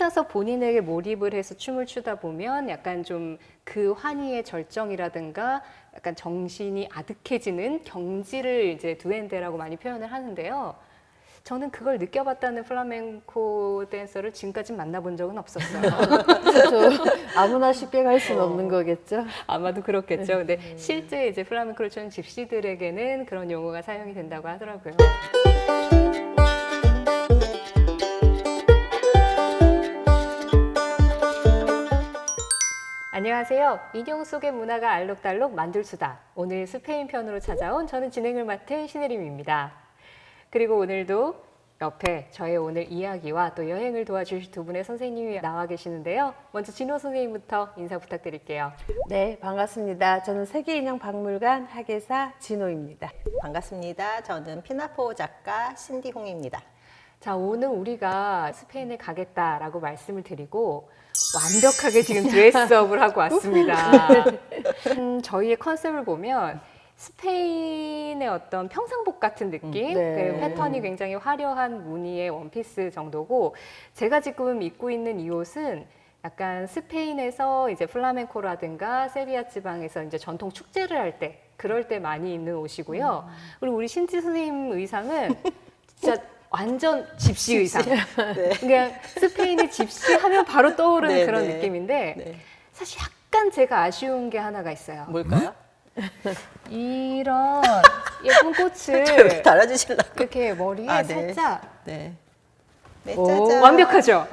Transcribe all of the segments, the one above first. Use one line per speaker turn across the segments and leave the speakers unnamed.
혼자서 본인에게 몰입을 해서 춤을 추다 보면 약간 좀 그 환희의 절정이라든가 약간 정신이 아득해지는 경지를 이제 두엔데라고 많이 표현을 하는데요. 저는 그걸 느껴봤다는 플라멩코 댄서를 지금까지 만나본 적은 없었어요.
그렇죠. 아무나 쉽게 갈 수는 없는 거겠죠.
아마도 그렇겠죠. 근데 실제 이제 플라멩코를 추는 집시들에게는 그런 용어가 사용이 된다고 하더라고요. 안녕하세요. 인형 속의 문화가 알록달록 만들수다. 오늘 스페인 편으로 찾아온 저는 진행을 맡은 신혜림입니다. 그리고 오늘도 옆에 저의 오늘 이야기와 또 여행을 도와주실 두 분의 선생님이 나와 계시는데요. 먼저 진호 선생님부터 인사 부탁드릴게요.
네, 반갑습니다. 저는 세계인형박물관 학예사 진호입니다.
반갑습니다. 저는 피나포 작가 신디홍입니다.
자, 오늘 우리가 스페인에 가겠다라고 말씀을 드리고 완벽하게 지금 드레스업을 하고 왔습니다. 저희의 컨셉을 보면 스페인의 어떤 평상복 같은 느낌,
네.
그 패턴이 굉장히 화려한 무늬의 원피스 정도고, 제가 지금 입고 있는 이 옷은 약간 스페인에서 이제 플라멩코라든가 세비야 지방에서 이제 전통 축제를 할 때, 그럴 때 많이 입는 옷이고요. 그리고 우리 신지 선생님 의상은 진짜 완전 집시 의상.
네.
그냥 스페인이 집시 하면 바로 떠오르는
네,
그런
네.
느낌인데,
네.
사실 약간 제가 아쉬운 게 하나가 있어요.
뭘까요?
이런 예쁜 꽃을
이렇게 달아주실라고.
이렇게 머리에
아, 네.
살짝
네. 네,
오,
짜잔.
완벽하죠?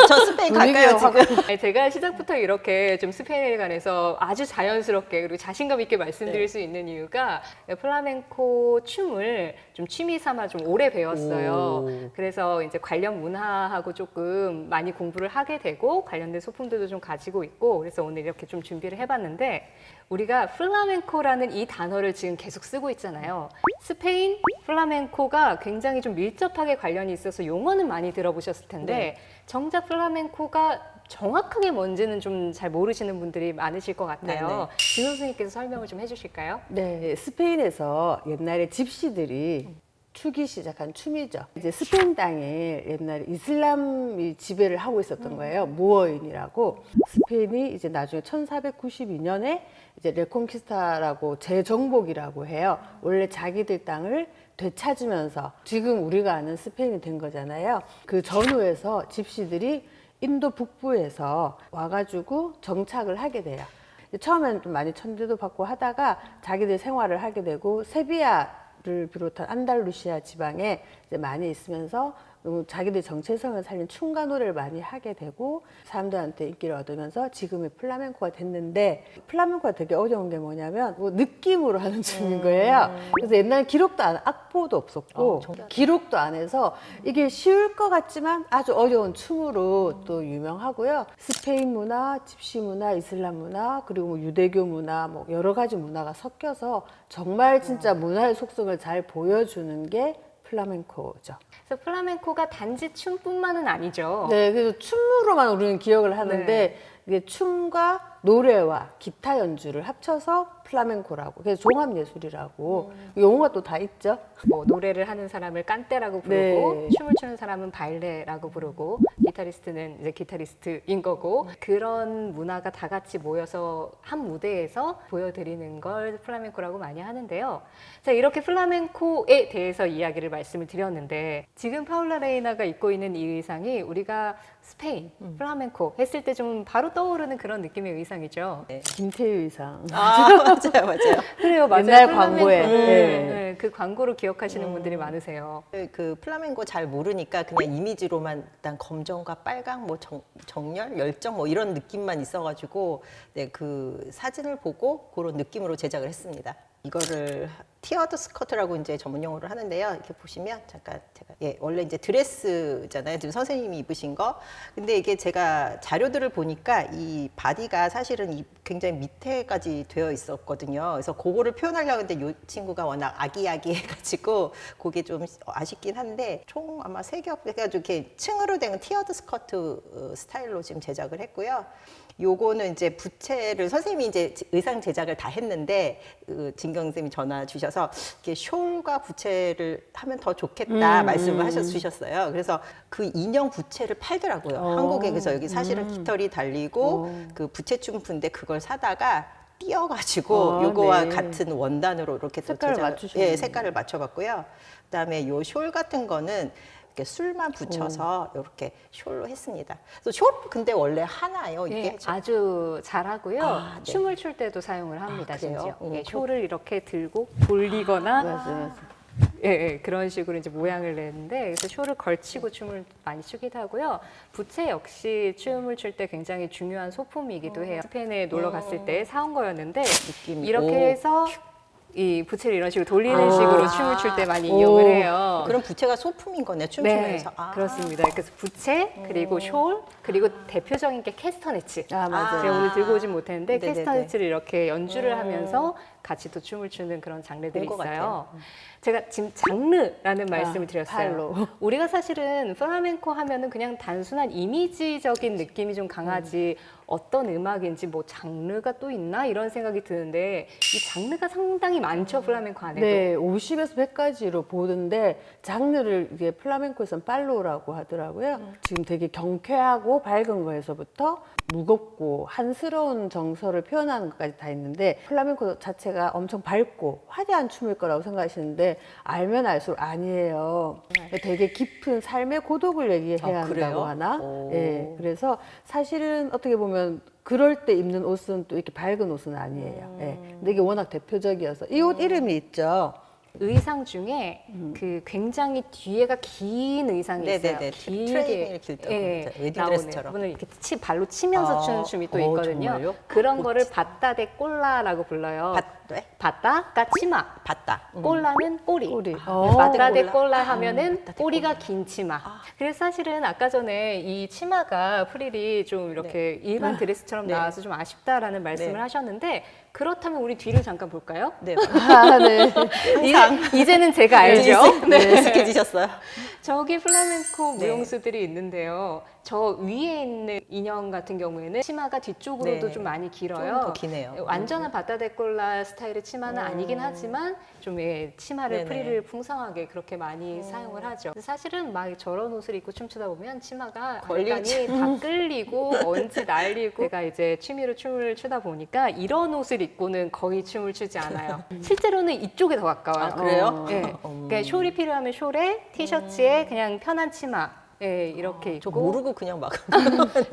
저 스페인 갈까요,
분위기가
지금?
네, 제가 시작부터 이렇게 좀 스페인에 관해서 아주 자연스럽게 그리고 자신감 있게 말씀드릴
네.
수 있는 이유가 플라멩코 춤을 좀 취미 삼아 좀 오래 배웠어요.
오.
그래서 이제 관련 문화하고 조금 많이 공부를 하게 되고 관련된 소품들도 좀 가지고 있고, 그래서 오늘 이렇게 좀 준비를 해봤는데, 우리가 플라멩코라는 이 단어를 지금 계속 쓰고 있잖아요. 스페인 플라멩코가 굉장히 좀 밀접하게 관련이 있어서 용어는 많이 들어보셨을 텐데
네.
정작 플라멩코가 정확하게 뭔지는 좀 잘 모르시는 분들이 많으실 것 같아요. 진호 선생님께서 설명을 좀 해주실까요?
네, 스페인에서 옛날에 집시들이 추기 시작한 춤이죠. 이제 스페인 땅에 옛날에 이슬람이 지배를 하고 있었던 거예요. 모어인이라고. 스페인이 이제 나중에 1492년에 이제 레콘키스타라고 재정복이라고 해요. 원래 자기들 땅을 되찾으면서 지금 우리가 아는 스페인이 된 거잖아요. 그 전후에서 집시들이 인도 북부에서 와가지고 정착을 하게 돼요. 처음에는 좀 많이 천대도 받고 하다가 자기들 생활을 하게 되고 세비야를 비롯한 안달루시아 지방에 이제 많이 있으면서 자기들 정체성을 살린 춤과 노래를 많이 하게 되고 사람들한테 인기를 얻으면서 지금의 플라멩코가 됐는데, 플라멩코가 되게 어려운 게 뭐냐면 뭐 느낌으로 하는 춤인 거예요. 그래서 옛날에 기록도 악보도 없었고 기록도 안 해서 이게 쉬울 것 같지만 아주 어려운 춤으로 또 유명하고요. 스페인 문화, 집시 문화, 이슬람 문화, 그리고 뭐 유대교 문화, 뭐 여러 가지 문화가 섞여서 정말 진짜 문화의 속성을 잘 보여주는 게 플라멩코죠.
그래서 플라멩코가 단지 춤뿐만은 아니죠.
네, 그래서 춤으로만 우리는 기억을 하는데
네.
이게 춤과 노래와 기타 연주를 합쳐서 플라멩코라고, 그래서 종합예술이라고 용어가 또 다 있죠.
뭐 노래를 하는 사람을 깐떼라고 부르고,
네.
춤을 추는 사람은 발레라고 부르고, 기타리스트는 이제 기타리스트인 거고, 그런 문화가 다 같이 모여서 한 무대에서 보여드리는 걸 플라멩코라고 많이 하는데요. 자, 이렇게 플라멩코에 대해서 이야기를 말씀을 드렸는데, 지금 파울라 레이나가 입고 있는 이 의상이 우리가 스페인 플라멩코 했을 때 좀 바로 떠오르는 그런 느낌의 의상이죠.
김태희 의상.
아, 맞아요, 맞아요.
그래요, 맞아요.
옛날
플라멩코.
광고에.
네, 그 광고로 기억하시는 분들이 많으세요.
그 플라멩코 잘 모르니까 그냥 이미지로만 일단 검정과 빨강, 뭐 정열, 열정 뭐 이런 느낌만 있어가지고 네, 그 사진을 보고 그런 느낌으로 제작을 했습니다. 이거를 티어드 스커트라고 이제 전문 용어를 하는데요. 이렇게 보시면 잠깐 제가 원래 이제 드레스잖아요. 지금 선생님이 입으신 거. 근데 이게 제가 자료들을 보니까 이 바디가 사실은 굉장히 밑에까지 되어 있었거든요. 그래서 그거를 표현하려고 했는데 이 친구가 워낙 아기아기해가지고 그게 좀 아쉽긴 한데 총 아마 3겹 해가지고 이렇게 층으로 된 티어드 스커트 스타일로 지금 제작을 했고요. 요거는 이제 부채를 선생님이 이제 의상 제작을 다 했는데 진경 선생님이 전화 주셔서 그래서 이렇게 숄과 부채를 하면 더 좋겠다 말씀을 주셨어요. 그래서 그 인형 부채를 팔더라고요. 한국에. 그래서 여기 사실은 깃털이 달리고 그 부채춤프인데 그걸 사다가 띄어가지고 요거와
네.
같은 원단으로 이렇게 또
색깔을 맞추셨네요.
예, 색깔을 맞춰봤고요. 그다음에 요 숄 같은 거는 이렇게 술만 붙여서 이렇게 숄로 했습니다. 그래서 숄 근데 원래 하나요 이게?
네, 아주 잘하고요.
아, 네.
춤을 출 때도 사용을 합니다.
아, 그래요?
심지어 예,
그럼-
숄을 이렇게 들고 돌리거나
맞아요.
예, 예, 그런 식으로 이제 모양을 내는데 그래서 숄을 걸치고 춤을 많이 추기도 하고요. 부채 역시 춤을 출 때 굉장히 중요한 소품이기도 해요. 스페인에 놀러 갔을 때 사온 거였는데
느낌이.
이렇게
오.
해서 이 부채를 이런 식으로 돌리는
아.
식으로 춤을 출 때 많이
오.
이용을 해요.
그럼 부채가 소품인 거네
네,
춤추면서.
그렇습니다. 그래서 부채 그리고 숄 그리고 대표적인 게 캐스터네츠.
아, 맞아요.
제가 오늘 들고 오진 못했는데
네네네.
캐스터네츠를 이렇게 연주를 하면서 같이 또 춤을 추는 그런 장르들이
본 것
있어요.
같아요.
제가 지금 장르라는 말씀을 드렸어요.
팔로.
우리가 사실은 플라멩코 하면은 그냥 단순한 이미지적인 느낌이 좀 강하지 어떤 음악인지 뭐 장르가 또 있나 이런 생각이 드는데 이 장르가 상당히 많죠 플라멩코 안에도.
네, 50에서 100가지로 보는데 장르를 이게 플라멩코에서는 팔로라고 하더라고요. 지금 되게 경쾌하고 밝은 거에서부터 무겁고 한스러운 정서를 표현하는 것까지 다 있는데 플라멩코 자체가 엄청 밝고 화려한 춤일 거라고 생각하시는데 알면 알수록 아니에요. 되게 깊은 삶의 고독을 얘기해야
아, 그래요?
한다고 하나?
오.
예, 그래서 사실은 어떻게 보면 그럴 때 입는 옷은 또 이렇게 밝은 옷은 아니에요. 예. 근데 이게 워낙 대표적이어서 이 옷 이름이 있죠.
의상 중에 그 굉장히 뒤에가 긴 의상이 있어요.
네네네.
길게
트레이닝을 길 때,
예,
웨딩
나오는
드레스처럼.
부분을 이렇게 발로 치면서
아,
추는 춤이 또 있거든요.
정말요?
그런 거를 바따데 꼴라라고 불러요.
네?
바따가 치마,
봤다.
꼴라는 꼬리.
꼬리.
바따데
꼴라.
꼴라 하면은
바따데
꼬리가 긴 치마. 그래서 사실은 아까 전에 이 치마가 프릴이 좀 이렇게 일반 드레스처럼
네.
나와서 좀 아쉽다라는 말씀을
네.
하셨는데 그렇다면 우리 뒤를 잠깐 볼까요?
네.
아, 네.
이제는 제가 알죠.
네. 익숙해지셨어요.
저기 플라멩코
네.
무용수들이 있는데요. 저 위에 있는 인형 같은 경우에는 치마가 뒤쪽으로도
네.
좀 많이 길어요.
좀 더 기네요.
완전한 바타데콜라 스타일의 치마는 아니긴 하지만 좀 치마를
네네.
프릴을 풍성하게 그렇게 많이 사용을 하죠. 사실은 막 저런 옷을 입고 춤추다 보면 치마가
걸리지.
걸리지 다 끌리고 먼지 날리고 제가 이제 취미로 춤을 추다 보니까 이런 옷을 입고는 거의 춤을 추지 않아요. 실제로는 이쪽에 더 가까워요.
아, 그래요?
네. 그러니까 숄이 필요하면 숄에 티셔츠에 그냥 편한 치마 예, 이렇게
저
입고
모르고 그냥 막.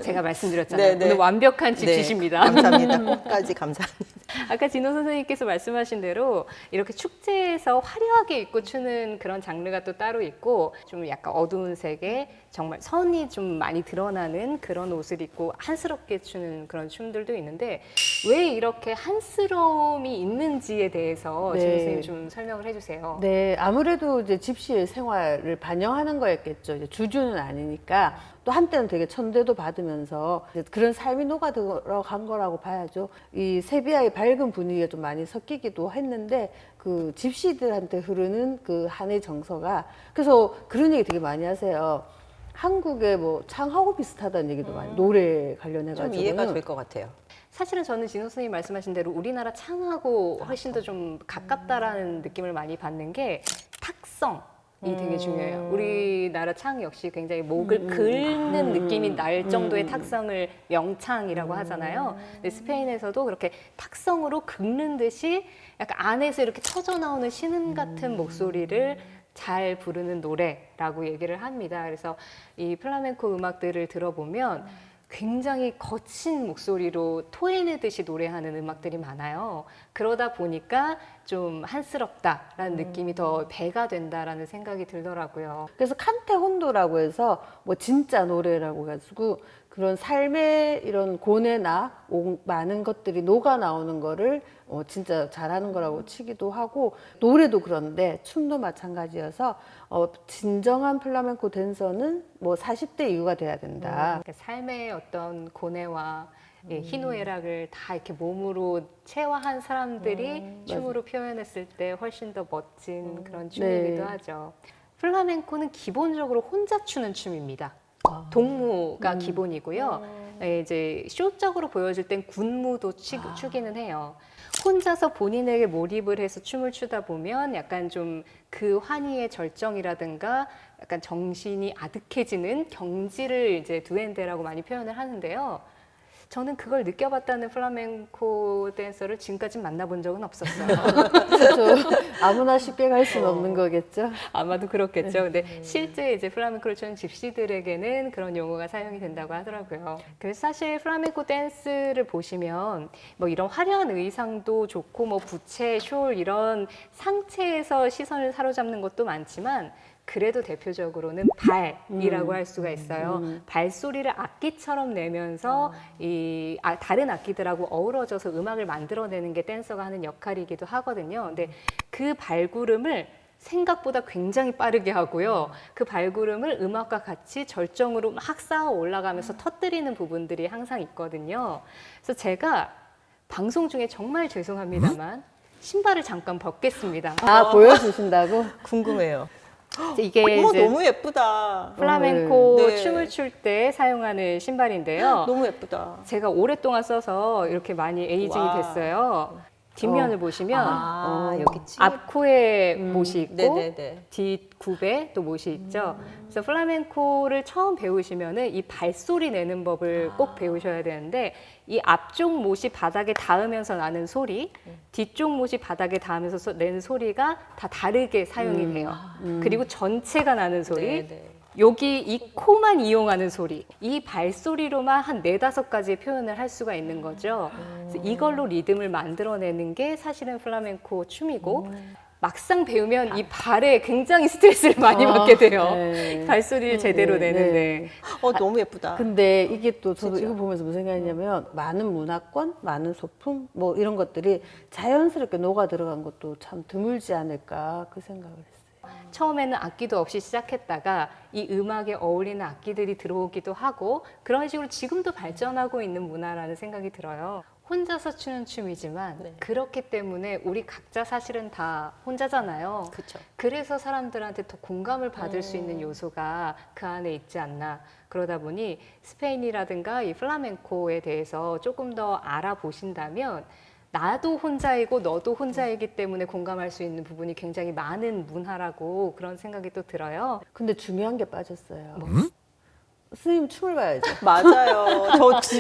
제가 말씀드렸잖아요.
네, 네.
오늘 완벽한
네,
지키십니다.
감사합니다. 끝까지 감사합니다.
아까 진호 선생님께서 말씀하신 대로 이렇게 축제에서 화려하게 입고 추는 그런 장르가 또 따로 있고 좀 약간 어두운 색의 정말 선이 좀 많이 드러나는 그런 옷을 입고 한스럽게 추는 그런 춤들도 있는데 왜 이렇게 한스러움이 있는지에 대해서
네.
진호 선생님 좀 설명을 해주세요.
네, 아무래도 이제 집시의 생활을 반영하는 거였겠죠. 이제 주주는 아니니까. 또 한때는 되게 천대도 받으면서 이제 그런 삶이 녹아 들어간 거라고 봐야죠. 이 세비야의 밝은 분위기가 좀 많이 섞이기도 했는데 그 집시들한테 흐르는 그 한의 정서가 그래서 그런 얘기 되게 많이 하세요. 한국의 뭐 창하고 비슷하다는 얘기도 많이 노래 관련해가지고
좀 이해가 될 것 같아요.
사실은 저는 진호 선생님 말씀하신 대로 우리나라 창하고 훨씬 더 좀 가깝다라는 느낌을 많이 받는 게 탁성이 되게 중요해요. 우리나라 창 역시 굉장히 목을 긁는 느낌이 날 정도의 탁성을 명창이라고 하잖아요. 근데 스페인에서도 그렇게 탁성으로 긁는 듯이 약간 안에서 이렇게 터져 나오는 신음 같은 목소리를 잘 부르는 노래라고 얘기를 합니다. 그래서 이 플라멩코 음악들을 들어보면 굉장히 거친 목소리로 토해내듯이 노래하는 음악들이 많아요. 그러다 보니까 좀 한스럽다라는 느낌이 더 배가 된다라는 생각이 들더라고요.
그래서 칸테 혼도라고 해서 뭐 진짜 노래라고 해가지고 그런 삶의 이런 고뇌나 많은 것들이 녹아 나오는 거를 진짜 잘하는 거라고 치기도 하고 노래도 그런데 춤도 마찬가지여서 진정한 플라멩코 댄서는 뭐 40대 이후가 돼야 된다.
그러니까 삶의 어떤 고뇌와 희노애락을 다 이렇게 몸으로 체화한 사람들이 춤으로 표현했을 때 훨씬 더 멋진 그런 춤이기도
네.
하죠. 플라멩코는 기본적으로 혼자 추는 춤입니다. 동무가 기본이고요. 이제 쇼적으로 보여질 땐 군무도 추기는 해요. 혼자서 본인에게 몰입을 해서 춤을 추다 보면 약간 좀 그 환희의 절정이라든가 약간 정신이 아득해지는 경지를 이제 두엔데라고 많이 표현을 하는데요. 저는 그걸 느껴봤다는 플라멩코 댄서를 지금까지 만나본 적은 없었어요.
그렇죠. 아무나 쉽게 갈 수는 없는 거겠죠.
아마도 그렇겠죠. 근데 실제 이제 플라멩코를 추는 집시들에게는 그런 용어가 사용이 된다고 하더라고요. 그래서 사실 플라멩코 댄스를 보시면 뭐 이런 화려한 의상도 좋고 뭐 부채, 숄 이런 상체에서 시선을 사로잡는 것도 많지만 그래도 대표적으로는 발이라고 할 수가 있어요. 발소리를 악기처럼 내면서 다른 악기들하고 어우러져서 음악을 만들어내는 게 댄서가 하는 역할이기도 하거든요. 근데 그 발구름을 생각보다 굉장히 빠르게 하고요. 그 발구름을 음악과 같이 절정으로 막 쌓아 올라가면서 터뜨리는 부분들이 항상 있거든요. 그래서 제가 방송 중에 정말 죄송합니다만 신발을 잠깐 벗겠습니다.
아, 보여주신다고?
궁금해요.
이게
어머,
이제
너무 예쁘다.
플라멩코
네.
춤을 출 때 사용하는 신발인데요.
너무 예쁘다.
제가 오랫동안 써서 이렇게 많이 에이징이
와.
됐어요. 뒷면을 보시면
여기 치.
앞코에 못이 있고
네네네.
뒷굽에 또 못이 있죠. 그래서 플라멩코를 처음 배우시면은 이 발소리 내는 법을 꼭 배우셔야 되는데 이 앞쪽 못이 바닥에 닿으면서 나는 소리, 뒤쪽 못이 바닥에 닿으면서 내는 소리가 다 다르게 사용이 돼요. 그리고 전체가 나는 소리,
네네.
여기 이 코만 이용하는 소리, 이 발소리로만 한 4-5가지의 표현을 할 수가 있는 거죠. 그래서 이걸로 리듬을 만들어내는 게 사실은 플라멩코 춤이고 막상 배우면 이 발에 굉장히 스트레스를 많이 받게 돼요.
네.
발소리를 제대로
네,
내는데.
너무 예쁘다.
근데 이게 또 저도
진짜.
이거 보면서 무슨 생각했냐면 많은 문화권, 많은 소품 뭐 이런 것들이 자연스럽게 녹아 들어간 것도 참 드물지 않을까 그 생각을 했어요.
처음에는 악기도 없이 시작했다가 이 음악에 어울리는 악기들이 들어오기도 하고 그런 식으로 지금도 발전하고 있는 문화라는 생각이 들어요. 혼자서 추는 춤이지만
네.
그렇기 때문에 우리 각자 사실은 다 혼자잖아요.
그렇죠.
그래서 사람들한테 더 공감을 받을 수 있는 요소가 그 안에 있지 않나. 그러다 보니 스페인이라든가 이 플라멩코에 대해서 조금 더 알아보신다면 나도 혼자이고 너도 혼자이기 때문에 공감할 수 있는 부분이 굉장히 많은 문화라고 그런 생각이 또 들어요.
근데 중요한 게 빠졌어요. 선생님 춤을 봐야죠.
맞아요.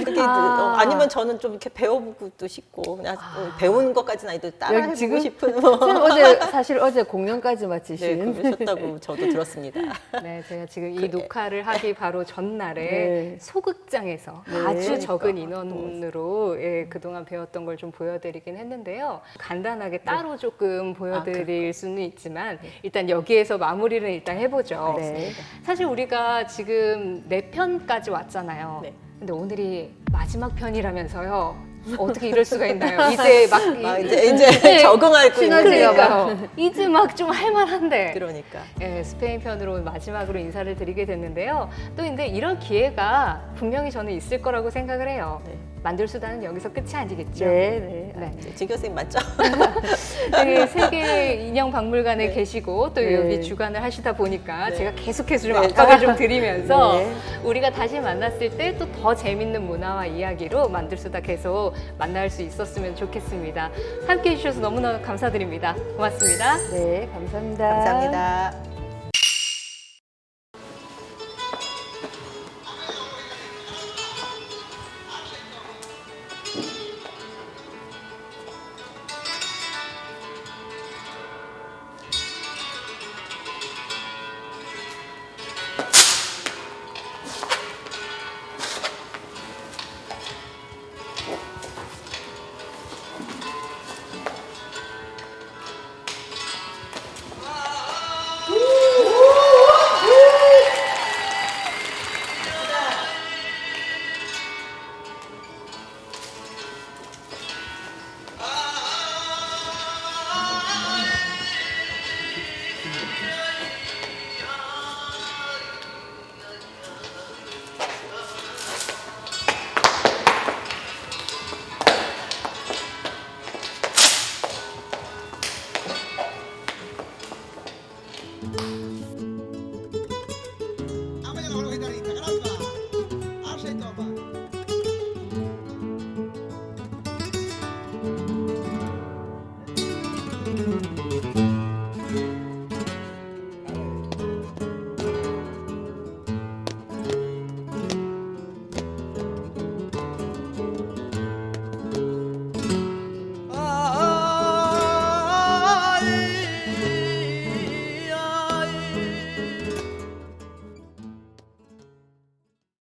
그게 아니면 저는 좀 이렇게 배워보고도 싶고 그냥 배운 것까지는 아니도 따라해보고
지금?
싶은
선생님 사실 어제 공연까지
네,
마치신.
그러셨다고 저도 들었습니다.
네, 제가 지금 이 녹화를 하기 바로 전날에
네.
소극장에서
네.
아주
그러니까.
적은 인원으로 그동안 배웠던 걸 좀 보여드리긴 했는데요. 간단하게 따로 조금 보여드릴 수는 있지만 일단 여기에서 마무리를 일단 해보죠.
네.
사실 우리가 지금 4편까지 왔잖아요.
네.
근데 오늘이 마지막 편이라면서요. 어떻게 이럴 수가 있나요? 이제 막
이제 적응할 수 있는
그러니까요. 이제 막 좀 할만한데.
그러니까.
스페인 편으로 마지막으로 인사를 드리게 됐는데요. 또 근데 이런 기회가 분명히 저는 있을 거라고 생각을 해요.
네.
만들 수다는 여기서 끝이 아니겠죠.
네, 네.
네.
진 교수님 맞죠?
여기 세계 인형 박물관에
네.
계시고 또
네.
여기 주관을 하시다 보니까
네.
제가 계속해서 좀
네.
압박을 좀 드리면서
네.
우리가 다시 만났을 때 또 더 재밌는 문화와 이야기로 만들 수다 계속 만날 수 있었으면 좋겠습니다. 함께 해주셔서 너무너무 감사드립니다. 고맙습니다.
네, 감사합니다.
감사합니다.